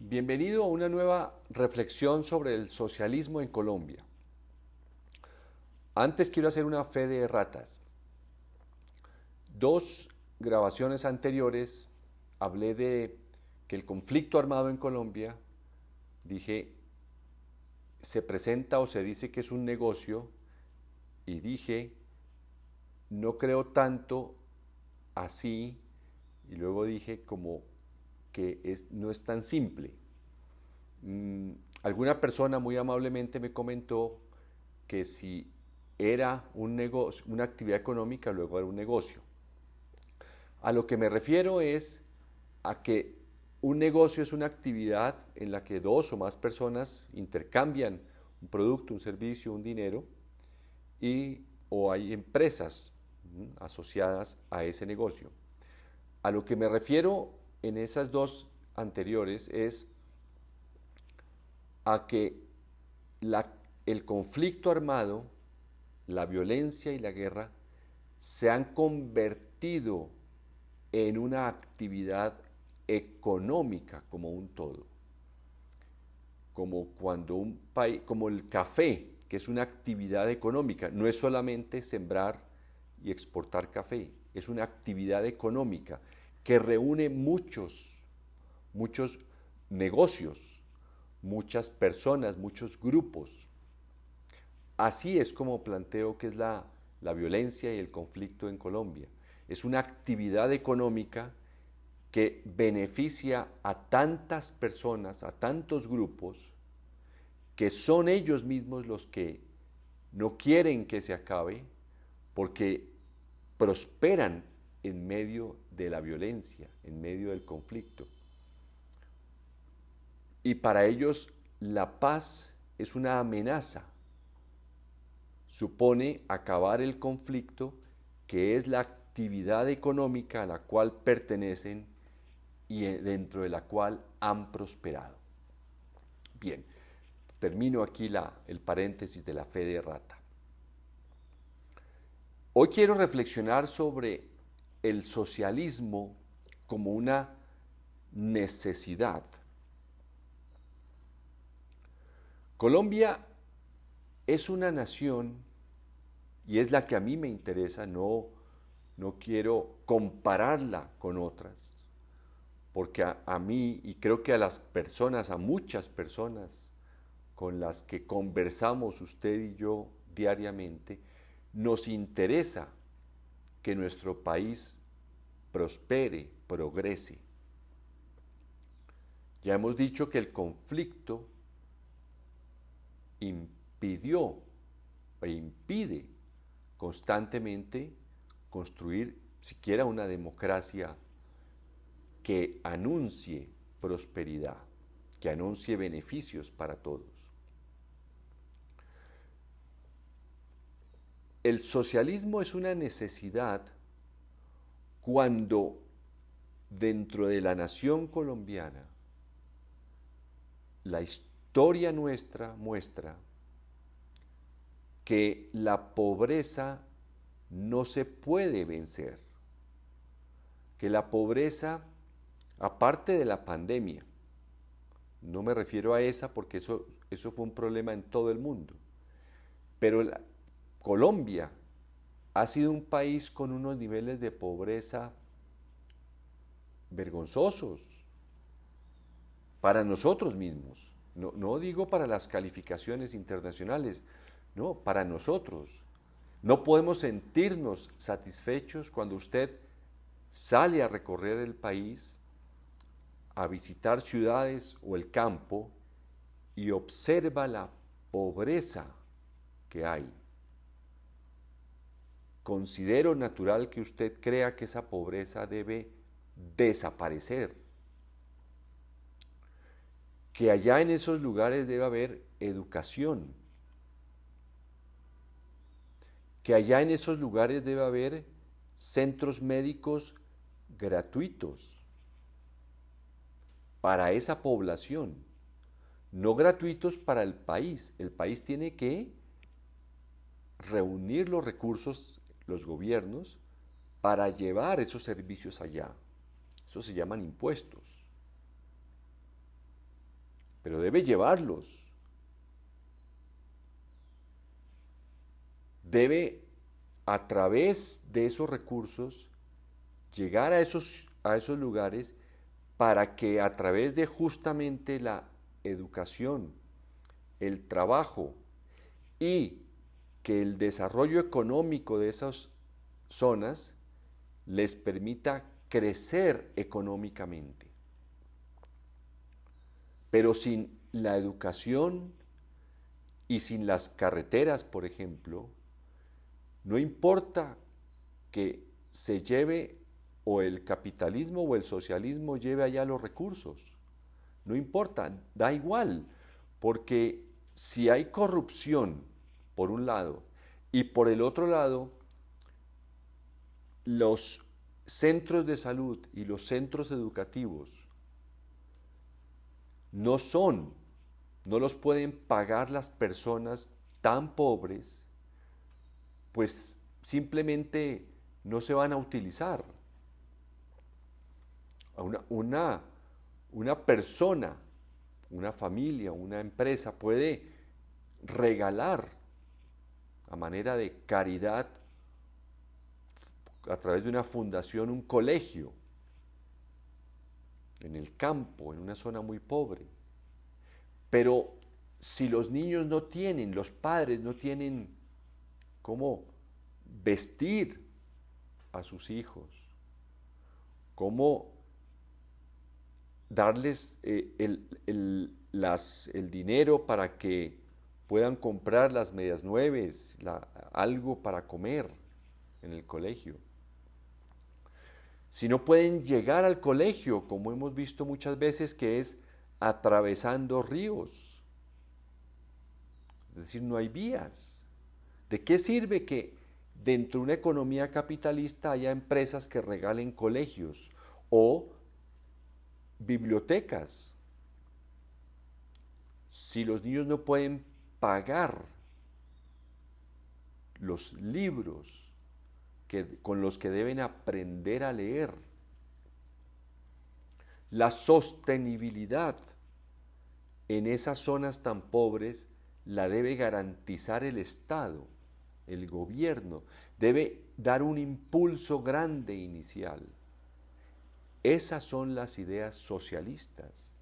Bienvenido a una nueva reflexión sobre el socialismo en Colombia. Antes quiero hacer una fe de ratas. Dos grabaciones anteriores hablé de que el conflicto armado en Colombia, dije, se presenta o se dice que es un negocio y dije, no creo tanto así y luego dije como que no es tan simple. Alguna persona muy amablemente me comentó que si era un negocio, una actividad económica, luego era un negocio. A lo que me refiero es a que un negocio es una actividad en la que dos o más personas intercambian un producto, un servicio, un dinero, o hay empresas asociadas a ese negocio. A lo que me refiero en esas dos anteriores es a que el conflicto armado, la violencia y la guerra se han convertido en una actividad económica como un todo. Como cuando un país, como el café, que es una actividad económica, no es solamente sembrar y exportar café, es una actividad económica que reúne muchos negocios, muchas personas, muchos grupos. Así es como planteo que es la violencia y el conflicto en Colombia. Es una actividad económica que beneficia a tantas personas, a tantos grupos, que son ellos mismos los que no quieren que se acabe porque prosperan en medio de la violencia, en medio del conflicto. Y para ellos la paz es una amenaza. Supone acabar el conflicto, que es la actividad económica a la cual pertenecen y dentro de la cual han prosperado. Bien, termino aquí el paréntesis de la fe de rata. Hoy quiero reflexionar sobre el socialismo como una necesidad. Colombia es una nación y es la que a mí me interesa, no quiero compararla con otras, porque a mí y creo que a las personas, a muchas personas con las que conversamos usted y yo diariamente, nos interesa que nuestro país prospere, progrese. Ya hemos dicho que el conflicto impidió e impide constantemente construir siquiera una democracia que anuncie prosperidad, que anuncie beneficios para todos. El socialismo es una necesidad cuando dentro de la nación colombiana la historia nuestra muestra que la pobreza no se puede vencer, que la pobreza, aparte de la pandemia, no me refiero a esa porque eso fue un problema en todo el mundo, pero Colombia ha sido un país con unos niveles de pobreza vergonzosos para nosotros mismos. No digo para las calificaciones internacionales, no, para nosotros. No podemos sentirnos satisfechos cuando usted sale a recorrer el país, a visitar ciudades o el campo y observa la pobreza que hay. Considero natural que usted crea que esa pobreza debe desaparecer, que allá en esos lugares debe haber educación, que allá en esos lugares debe haber centros médicos gratuitos para esa población, no gratuitos para el país. El país tiene que reunir los recursos, los gobiernos, para llevar esos servicios allá. Eso se llaman impuestos. pero debe llevarlos. Debe, a través de esos recursos, llegar a esos lugares para que a través de justamente la educación, el trabajo y que el desarrollo económico de esas zonas les permita crecer económicamente. Pero sin la educación y sin las carreteras, por ejemplo, no importa que se lleve o el capitalismo o el socialismo lleve allá los recursos. No importa, da igual, porque si hay corrupción, por un lado, y por el otro lado, los centros de salud y los centros educativos no los pueden pagar las personas tan pobres, pues simplemente no se van a utilizar. Una persona, una familia, una empresa puede regalar a manera de caridad a través de una fundación un colegio en el campo, en una zona muy pobre. Pero si los niños no tienen, los padres no tienen cómo vestir a sus hijos, cómo darles el dinero para que puedan comprar las medias nueves, algo para comer en el colegio. Si no pueden llegar al colegio, como hemos visto muchas veces, que es atravesando ríos, es decir, no hay vías. ¿De qué sirve que dentro de una economía capitalista haya empresas que regalen colegios o bibliotecas si los niños no pueden pagar los libros con los que deben aprender a leer? La sostenibilidad en esas zonas tan pobres la debe garantizar el Estado, el gobierno, debe dar un impulso grande inicial. Esas son las ideas socialistas,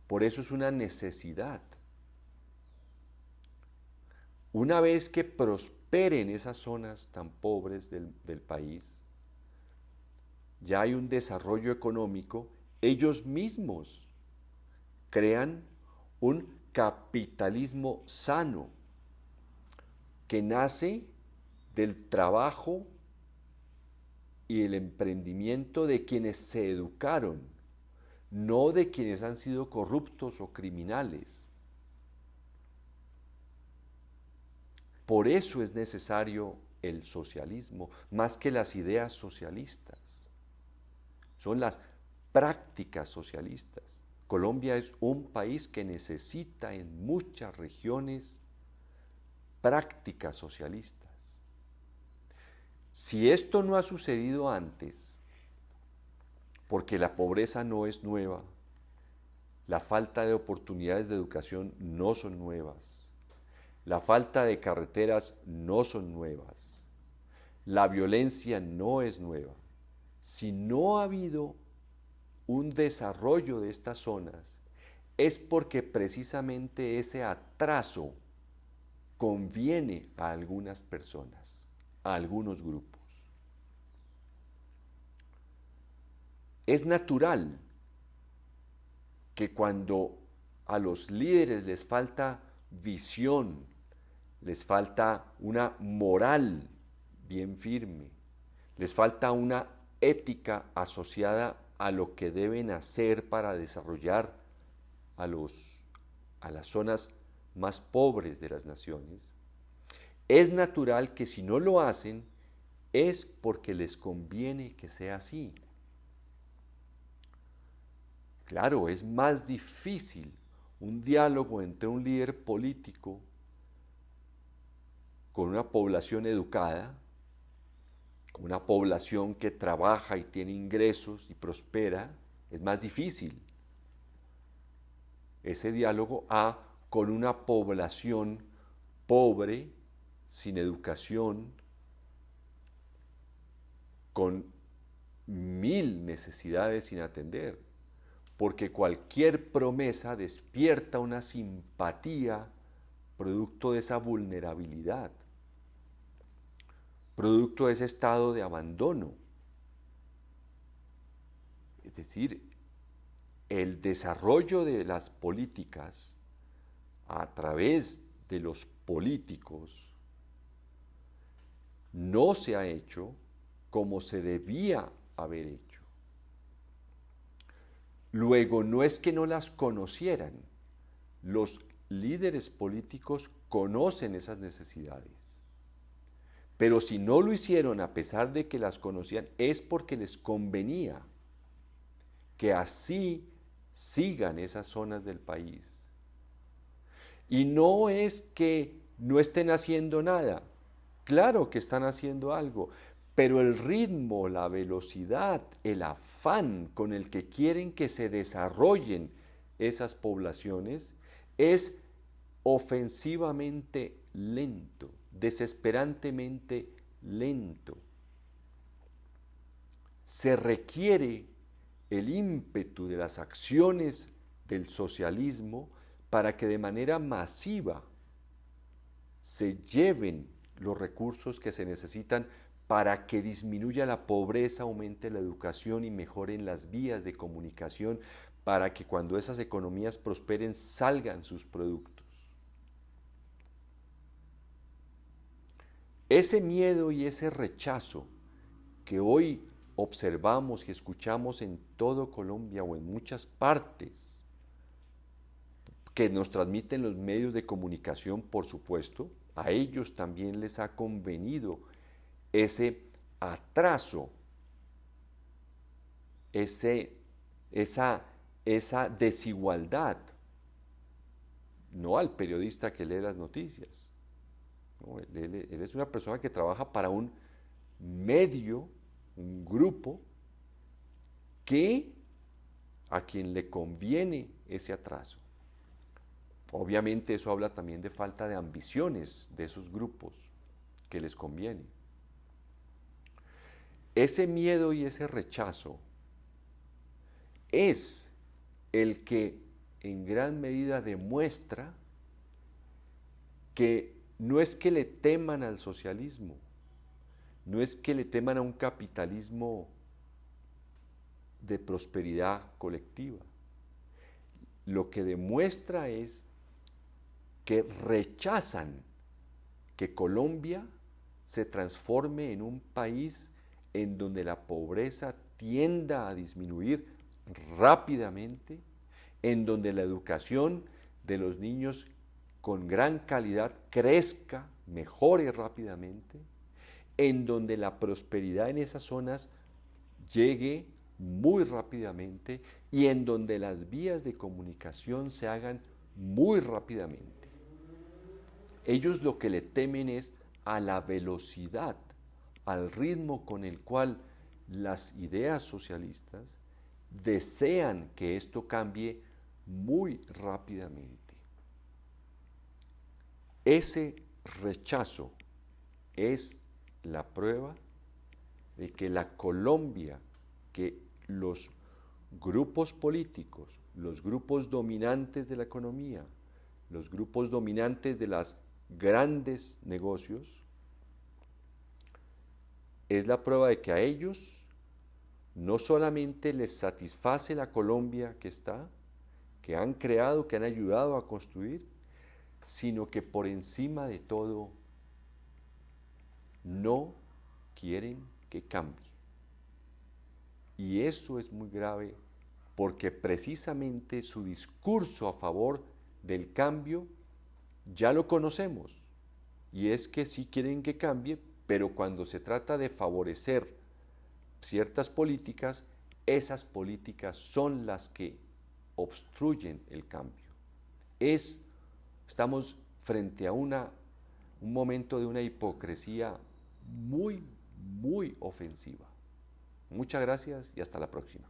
por eso es una necesidad. Una vez que prosperen esas zonas tan pobres del país, ya hay un desarrollo económico, ellos mismos crean un capitalismo sano que nace del trabajo y el emprendimiento de quienes se educaron, no de quienes han sido corruptos o criminales. Por eso es necesario el socialismo, más que las ideas socialistas. Son las prácticas socialistas. Colombia es un país que necesita en muchas regiones prácticas socialistas. Si esto no ha sucedido antes, porque la pobreza no es nueva, la falta de oportunidades de educación no son nuevas, la falta de carreteras no son nuevas, la violencia no es nueva. Si no ha habido un desarrollo de estas zonas, es porque precisamente ese atraso conviene a algunas personas, a algunos grupos. Es natural que cuando a los líderes les falta visión, les falta una moral bien firme, les falta una ética asociada a lo que deben hacer para desarrollar a las zonas más pobres de las naciones, es natural que si no lo hacen es porque les conviene que sea así. Claro, es más difícil un diálogo entre un líder político con una población educada, con una población que trabaja y tiene ingresos y prospera, es más difícil. ese diálogo a con una población pobre, sin educación, con 1000 necesidades sin atender, porque cualquier promesa despierta una simpatía producto de esa vulnerabilidad, producto de ese estado de abandono. Es decir, el desarrollo de las políticas a través de los políticos no se ha hecho como se debía haber hecho. Luego, no es que no las conocieran, los líderes políticos conocen esas necesidades, pero si no lo hicieron a pesar de que las conocían, es porque les convenía que así sigan esas zonas del país. Y no es que no estén haciendo nada, claro que están haciendo algo, pero el ritmo, la velocidad, el afán con el que quieren que se desarrollen esas poblaciones es ofensivamente lento, desesperantemente lento. Se requiere el ímpetu de las acciones del socialismo para que de manera masiva se lleven los recursos que se necesitan para que disminuya la pobreza, aumente la educación y mejoren las vías de comunicación, para que cuando esas economías prosperen salgan sus productos. Ese miedo y ese rechazo que hoy observamos y escuchamos en todo Colombia o en muchas partes, que nos transmiten los medios de comunicación, por supuesto, a ellos también les ha convenido ese atraso, esa desigualdad, no al periodista que lee las noticias. No, él es una persona que trabaja para un medio, un grupo, a quien le conviene ese atraso. Obviamente eso habla también de falta de ambiciones de esos grupos que les conviene. Ese miedo y ese rechazo es el que en gran medida demuestra que no es que le teman al socialismo, no es que le teman a un capitalismo de prosperidad colectiva. Lo que demuestra es que rechazan que Colombia se transforme en un país en donde la pobreza tienda a disminuir rápidamente, en donde la educación de los niños con gran calidad crezca, mejore rápidamente, en donde la prosperidad en esas zonas llegue muy rápidamente y en donde las vías de comunicación se hagan muy rápidamente. Ellos lo que le temen es a la velocidad, al ritmo con el cual las ideas socialistas desean que esto cambie muy rápidamente. Ese rechazo es la prueba de que la Colombia, que los grupos políticos, los grupos dominantes de la economía, los grupos dominantes de los grandes negocios, es la prueba de que a ellos no solamente les satisface la Colombia que está, que han creado, que han ayudado a construir, sino que por encima de todo no quieren que cambie. Y eso es muy grave porque precisamente su discurso a favor del cambio ya lo conocemos, y es que sí quieren que cambie, pero cuando se trata de favorecer ciertas políticas, esas políticas son las que obstruyen el cambio. Estamos frente a un momento de una hipocresía muy, muy ofensiva. Muchas gracias y hasta la próxima.